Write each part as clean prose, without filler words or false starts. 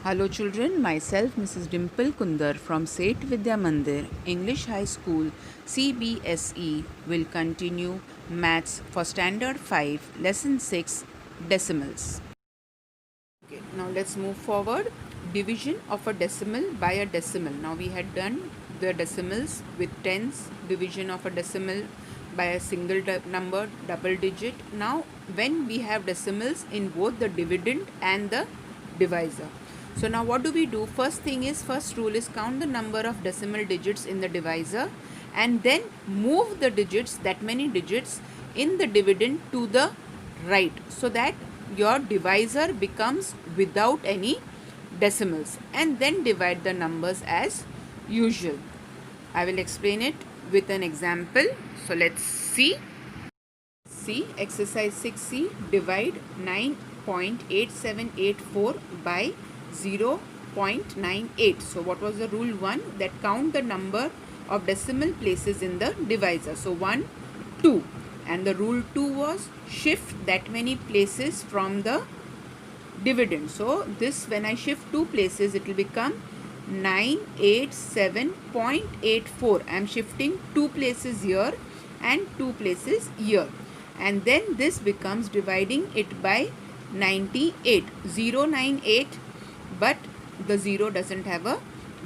Hello children, myself Mrs. Dimple Kundar from Seth Vidya Mandir, English High School, CBSE will continue Maths for Standard 5, Lesson 6, Decimals. Okay, now let's move forward. Division of a decimal by a decimal. Now we had done the decimals with tens, division of a decimal by a single number, double digit. Now when we have decimals in both the dividend and the divisor. So now what do? First rule is count the number of decimal digits in the divisor and then move the digits, that many digits in the dividend to the right, so that your divisor becomes without any decimals, and then divide the numbers as usual. I will explain it with an example. So let's see. See exercise 6C, divide 9.8784 by 0.98. So what was the rule 1? That count the number of decimal places in the divisor. So 1, 2. And the rule 2 was shift that many places from the dividend. So this, when I shift 2 places, it will become 987.84. I am shifting 2 places here and 2 places here. And then this becomes dividing it by 98. 098, but the 0 doesn't have a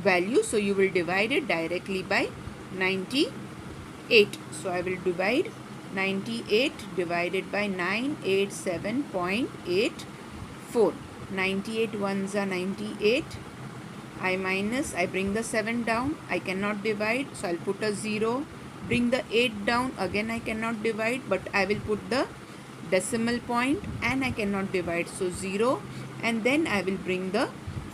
value. So you will divide it directly by 98. So I will divide 98 divided by 987.84. 98 ones are 98. I bring the 7 down. I cannot divide, so I'll put a 0. Bring the 8 down. Again I cannot divide, but I will put the decimal point and I cannot divide, so 0. And then I will bring the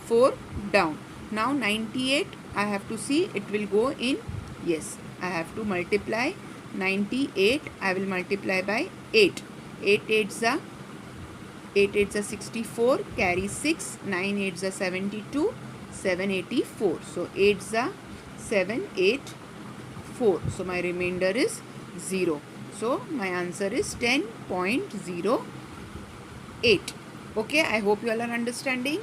4 down. Now 98, I have to see it will go in. Yes, I have to multiply 98. I will multiply by 8. 8 8s are 64, carry 6, 9 8s are 72, 784. So 8s are 784. So my remainder is 0. So my answer is 10.08. Okay, I hope you all are understanding.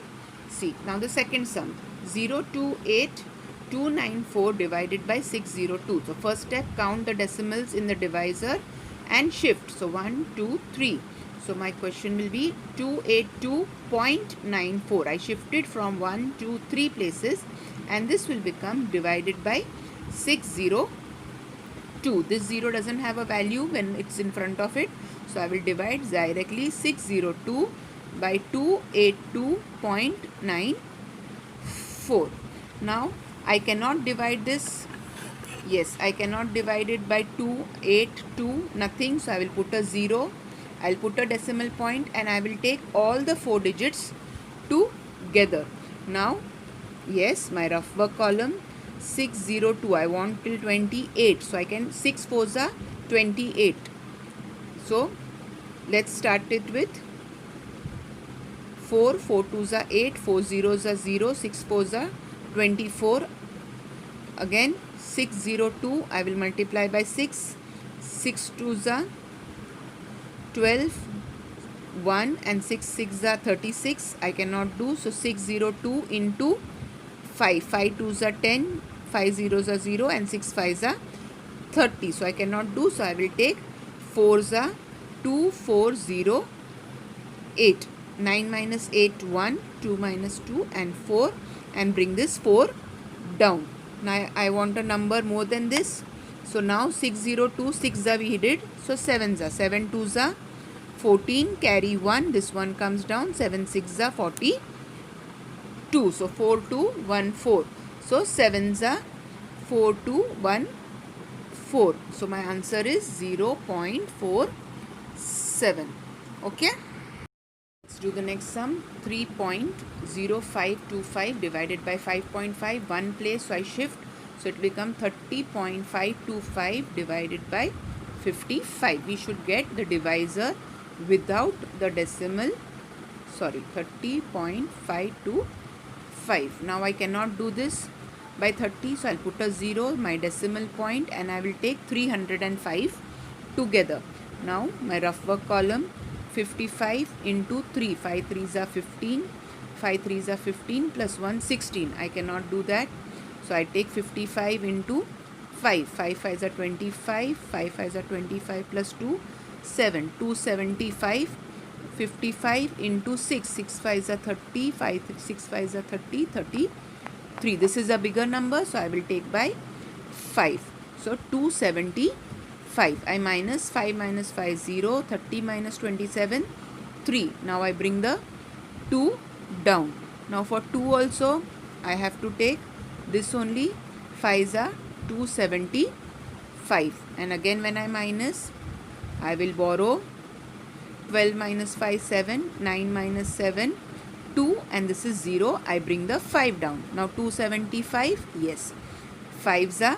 See, now the second sum, 028294 divided by 602. So first step, count the decimals in the divisor and shift. So 1, 2, 3. So my question will be 282.94. I shifted from 1, 2, 3 places, and this will become divided by 602. This 0 doesn't have a value when it's in front of it. So I will divide directly 602 by 282.94. Now I cannot divide this. Yes, I cannot divide it by 282, nothing. So I will put a 0. I'll put a decimal point and I will take all the 4 digits together. Now, yes, my rough work column, 602. I want till 28. So I can 6 4s are 28. So let's start it with 4, 4 2s are 8, 4 0s are 0, 6 4s are 24. Again 602, I will multiply by 6, 6 2s are 12, 1 and 6 6 are 36. I cannot do, so 602 into 5, 5 2s are 10, 5 zeros are 0 and 6 5s are 30. So I cannot do, so I will take 4s are 2, 4 0, 8. 9 minus 8 1, 2 minus 2 and 4, and bring this 4 down. Now I want a number more than this. So now 602, 6 we did, so 7s are 7 2s are 14, carry 1, this one comes down, 7 6 are 42. So 4 2 1 4. So 7s are 4 2 1 4. So my answer is 0.47. Okay. Let's do the next sum. 3.0525 divided by 5.5, one place, so I shift, so it become 30.525 divided by 55. We should get the divisor without the decimal. Sorry, 30.525. Now I cannot do this by 30, so I'll put a 0, my decimal point, and I will take 305 together. Now my rough work column, 55 into 3, 5 3s are 15, 5 3s are 15 plus 1 16. I cannot do that. So I take 55 into 5. 5 5s are 25. 5 5s are 25 plus 2 7. 275. 55 into 6. 6 5s are 30. 6 5s are 30. 33. This is a bigger number, so I will take by 5. So 275. I minus 5 minus 5 0. 30 minus 27 3. Now I bring the 2 down. Now for 2 also I have to take this only. 5s are 275. And again when I minus, I will borrow 12 minus 5 7. 9 minus 7 2, and this is 0. I bring the 5 down. Now 275. Yes, 5s are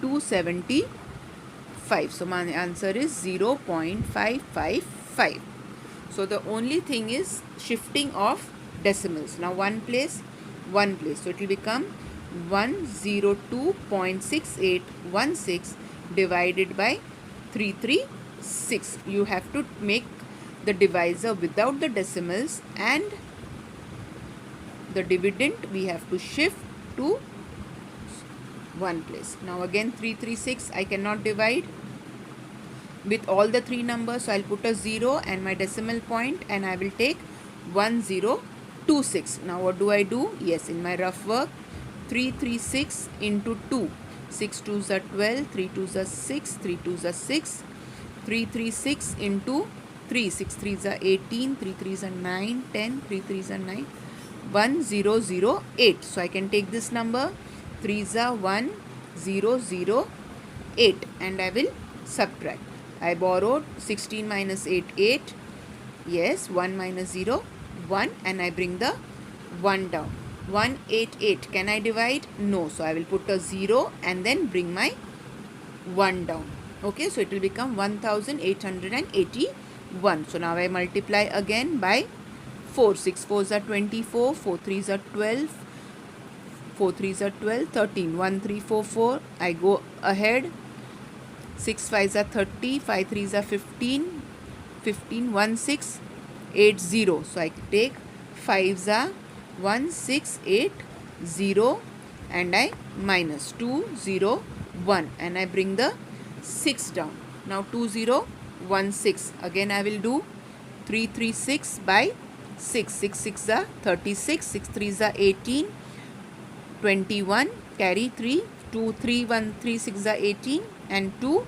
275. So my answer is 0.555. So the only thing is shifting of decimals. Now one place. So it will become 102.6816 divided by 336. You have to make the divisor without the decimals, and the dividend we have to shift to one place. Now again 336 I cannot divide with all the three numbers, so I'll put a 0 and my decimal point, and I will take 1026. Now what do I do? Yes, in my rough work, 336 into 2. 6 2s are 12, 3 2s are 6, 3 2s are 6. 336 into 3, 6 3s are 18, 3 3s are 9, 10, 3 3s are 9, 1008. So I can take this number, 3s are 1008, and I will subtract. I borrowed 16 minus 8 8. Yes, 1 minus 0 1, and I bring the 1 down. 188. Can I divide? No. So I will put a 0 and then bring my 1 down. Okay, so it will become 1881. So now I multiply again by 4. 6 4s are 24. 4 3s are 12. 4 3s are 12. 13. 1 3 4 4. I go ahead. 6 5s are 30. 5 3s are 15. 15 1 6 8 0. So I take 5s are 1 6 8 0, and I minus 2 0 1, and I bring the 6 down. Now 2016. Again I will do 336 by 6. 6 6 are 36. 6 3s are 18. 21. Carry 3. 2 3 1 3 6 are 18, and 2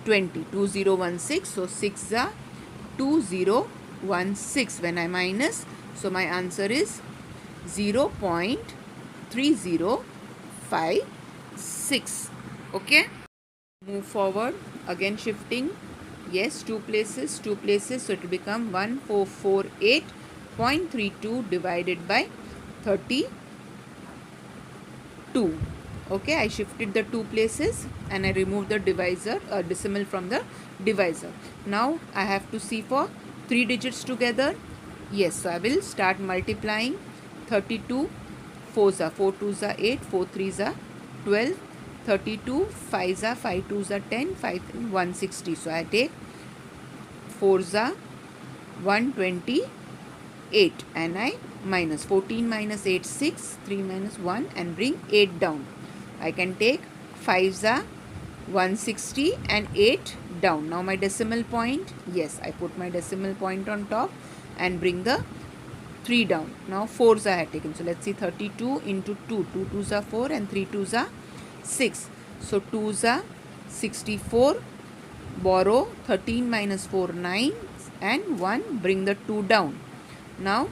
20. 2016. So 6 are 2016 when I minus. So my answer is 0.3056. Okay. Move forward. Again shifting. Yes, two places. So it will become 1448.32 divided by 32. Okay, I shifted the two places and I removed the decimal from the divisor. Now I have to see for 3 digits together. Yes, so I will start multiplying. 32 4s are 4 2s are 8, 4 3s are 12, 32 5s are 5 2s are 10, 5 160. So I take 4s are 128, and I minus 14 minus 8 6, 3 minus 1, and bring 8 down. I can take 5s are 160 and 8 down. Now my decimal point. Yes, I put my decimal point on top and bring the 3 down. Now 4s I had taken. So let's see, 32 into 2. 2 2s are 4 and 3 2s are 6. So 2s are 64. Borrow 13 minus 4 9, and 1, bring the 2 down. Now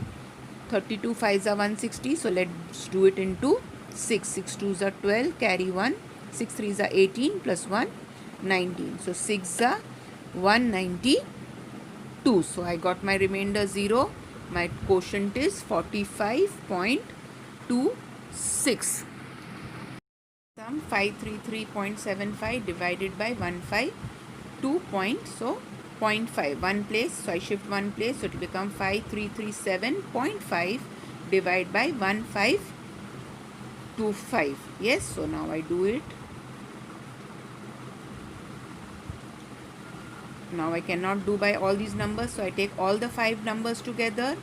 32 5s are 160. So let's do it into 6. 6 2s are 12. Carry 1. 6 3s are 18 plus 1 19. So 6 are 192. So I got my remainder 0. My quotient is 45.26. Sum 533.75 divided by 152 point. So 0.5. One place. So I shift one place. So it will become 5337.5 divided by 1525. Yes. So now I do it. Now I cannot do by all these numbers, so I take all the 5 numbers together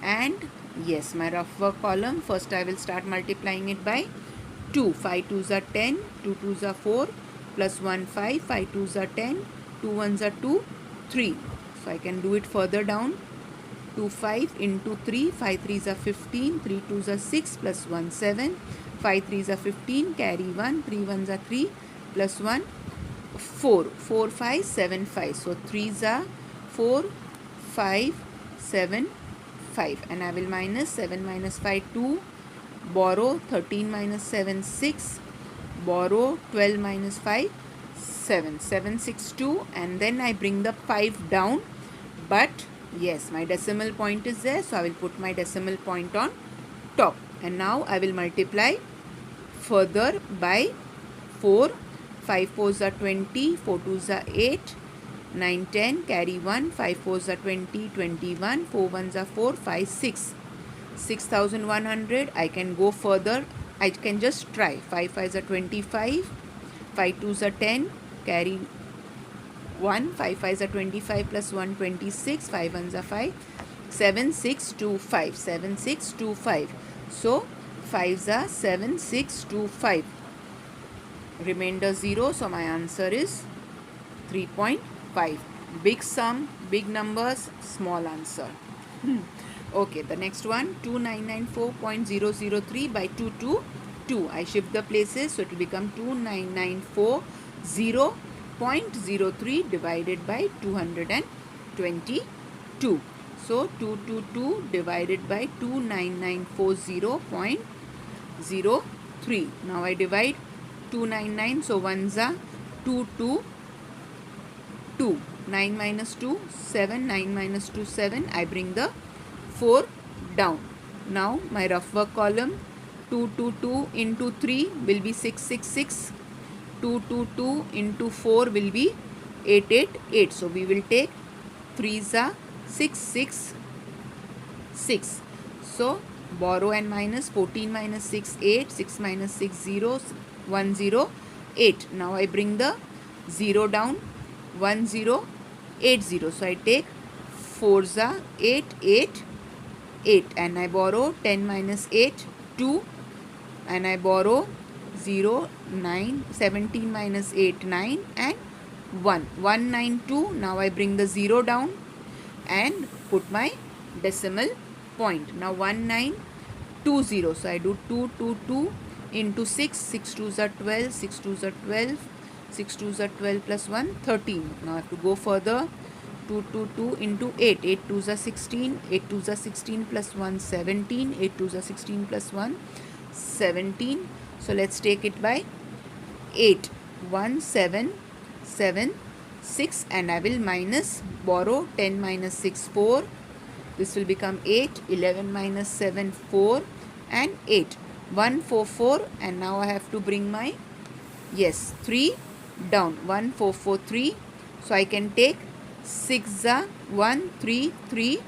and Yes, my rough work column. First I will start multiplying it by 2. 5 2s are 10, 2 2s are 4, plus 1 5, 5 2s are 10, 2 1s are 2, 3. So I can do it further down. 2 5 into 3, 5 3s are 15, 3 2s are 6, plus 1 7, 5 3s are 15, carry 1, 3 1s are 3, plus 1 4, 4 5 7 5. So 3s are 4, 5 7 5, and I will minus 7 minus 5 2, borrow 13 minus 7 6, borrow 12 minus 5 7, 7 6 2, and then I bring the 5 down, but yes, my decimal point is there, so I will put my decimal point on top, and now I will multiply further by 4. 5 4s are 20, 4 2s are 8, 9 10, carry 1, 5 4s are 20, 21, 4 1s are 4, 5 6, 6100. I can go further, I can just try. 5 5s are 25, 5 2s are 10, carry 1, 5 5s are 25, plus 1 26, 5 1s are 5, 7 6 2 5, 7 6 2 5. So 5s are 7 6 2 5, remainder 0, so my answer is 3.5. Big sum, big numbers, small answer. Okay, the next one, 2994.003 by 222. I shift the places, so it will become 29940.03 divided by 222. So 222 divided by 29940.03. Now I divide 299, so 1s are 2 2 2, 9 minus 2 7, 9 minus 2 7. I bring the 4 down. Now my rough work column, 222 into 3 will be 666, 222 into 4 will be 888. So we will take 3s are 666. So borrow and minus, 14 minus 6 8, 6 minus 6 0, 1 0 8. Now I bring the 0 down, 1 0 8 0. So I take 4s are 8 8 8, and I borrow 10 minus 8 2, and I borrow 0 9, 17 minus 8 9, and 1 192. Now I bring the 0 down and put my decimal point. Now 1920. So I do 2 2 2 into 6, 6 2s are 12, 6 2s are 12, 6 2s are 12 plus 1 13. Now I have to go further. 2 2 2 into 8, 8 2s are 16, 8 2s are 16 plus 1 17, 8 2s are 16 plus 1 17. So let's take it by 8, 1 7 7 6, and I will minus, borrow 10 minus 6 4. This will become 8, 11 minus 7 4, and 8 1 4 4, and now I have to bring my 3 down, 1 4 4 3. So I can take 6 1 3 3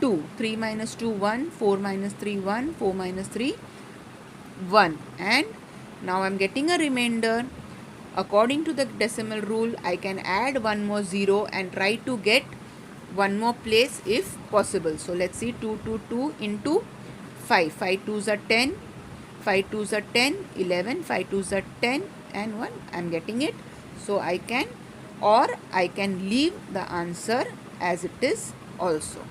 2, 3 minus 2 1, 4 minus 3 1, 4 minus 3 1, and now I am getting a remainder. According to the decimal rule, I can add one more 0 and try to get one more place if possible. So let's see, 2 2 2 into 5, 5 2s are 10, 5 2s are 10, 11, 5 2s are 10, and 1. I am getting it. So I can, or I can leave the answer as it is also.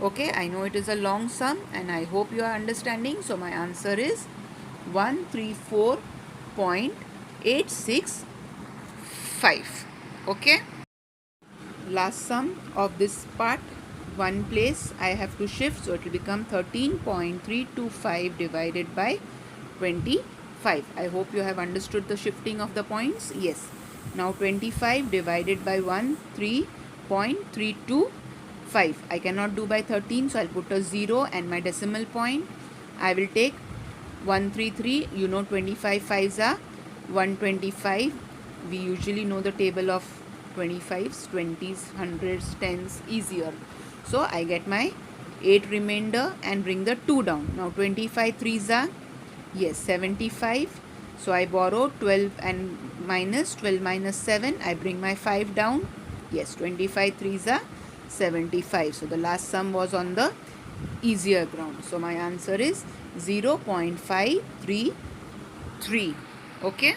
Okay, I know it is a long sum and I hope you are understanding. So my answer is 134.865. Okay. Last sum of this part, one place I have to shift, so it will become 13.325 divided by 25. I hope you have understood the shifting of the points. Yes. Now 25 divided by 13.325. I cannot do by 13, so I'll put a 0 and my decimal point. I will take 133. You know 25 5s are 125. We usually know the table of 25s, 20s, 100s, 10s easier. So I get my 8 remainder and bring the 2 down. Now 25 3s are 75. So I borrow 12 and minus 12 minus 7. I bring my 5 down. 25 3s are 75. So the last sum was on the easier ground. So my answer is 0.533. Okay.